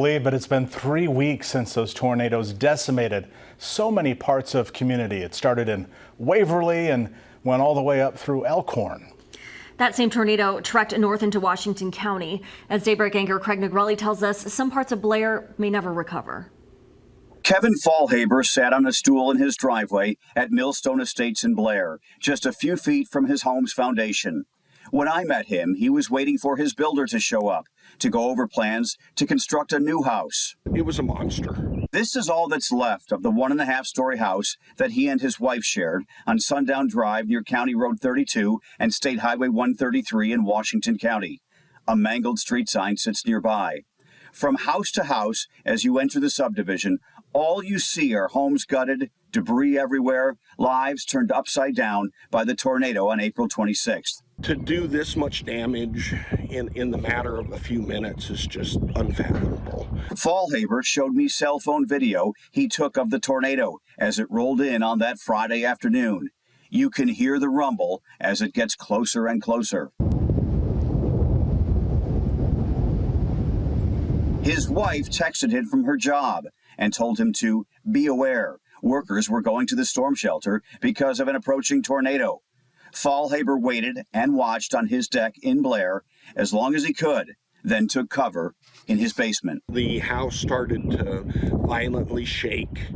But it's been 3 weeks since those tornadoes decimated so many parts of community. It started in Waverly and went all the way up through Elkhorn. That same tornado trekked north into Washington County. As Daybreak anchor Craig Negrelli tells us, some parts of Blair may never recover. Kevin Fallhaber sat on a stool in his driveway at Millstone Estates in Blair, just a few feet from his home's foundation. When I met him, he was waiting for his builder to show up to go over plans to construct a new house. It was a monster. This is all that's left of the 1.5-story house that he and his wife shared on Sundown Drive near County Road 32 and State Highway 133 in Washington County. A mangled street sign sits nearby. From house to house, as you enter the subdivision, all you see are homes gutted, debris everywhere, lives turned upside down by the tornado on April 26th. To do this much damage in the matter of a few minutes is just unfathomable. Fallhaber showed me cell phone video he took of the tornado as it rolled in on that Friday afternoon. You can hear the rumble as it gets closer and closer. His wife texted him from her job and told him to be aware. Workers were going to the storm shelter because of an approaching tornado. Fallhaber waited and watched on his deck in Blair as long as he could, then took cover in his basement. The house started to violently shake.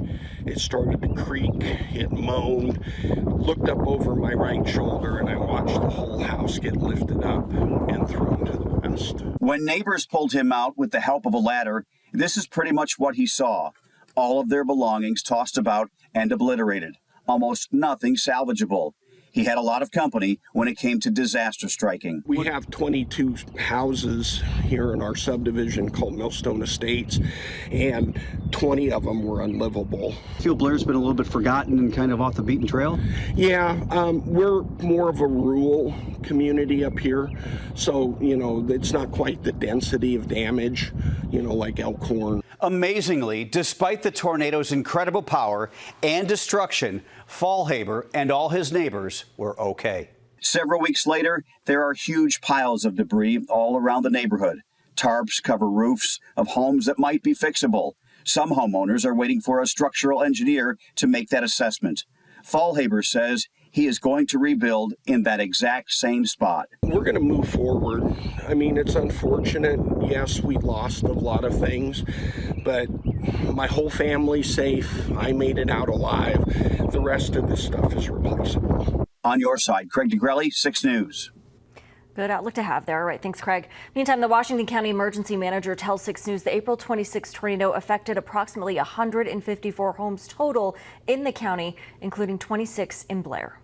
It started to creak. It moaned. Looked up over my right shoulder, and I watched the whole house get lifted up and thrown to the west. When neighbors pulled him out with the help of a ladder, this is pretty much what he saw. All of their belongings tossed about and obliterated. Almost nothing salvageable. He had a lot of company when it came to disaster striking. We have 22 houses here in our subdivision called Millstone Estates, and 20 of them were unlivable. I feel Blair's been a little bit forgotten and kind of off the beaten trail? Yeah, we're more of a rural community up here, so, it's not quite the density of damage, like Elkhorn. Amazingly, despite the tornado's incredible power and destruction, Fallhaber and all his neighbors were okay. Several weeks later, there are huge piles of debris all around the neighborhood. Tarps cover roofs of homes that might be fixable. Some homeowners are waiting for a structural engineer to make that assessment. Fallhaber says he is going to rebuild in that exact same spot. We're going to move forward. It's unfortunate. Yes, we lost a lot of things, but my whole family's safe. I made it out alive. The rest of this stuff is replaceable. On your side, Craig Negrelli, 6 News. Good outlook to have there. All right, thanks, Craig. Meantime, the Washington County Emergency Manager tells 6 News the April 26 tornado affected approximately 154 homes total in the county, including 26 in Blair.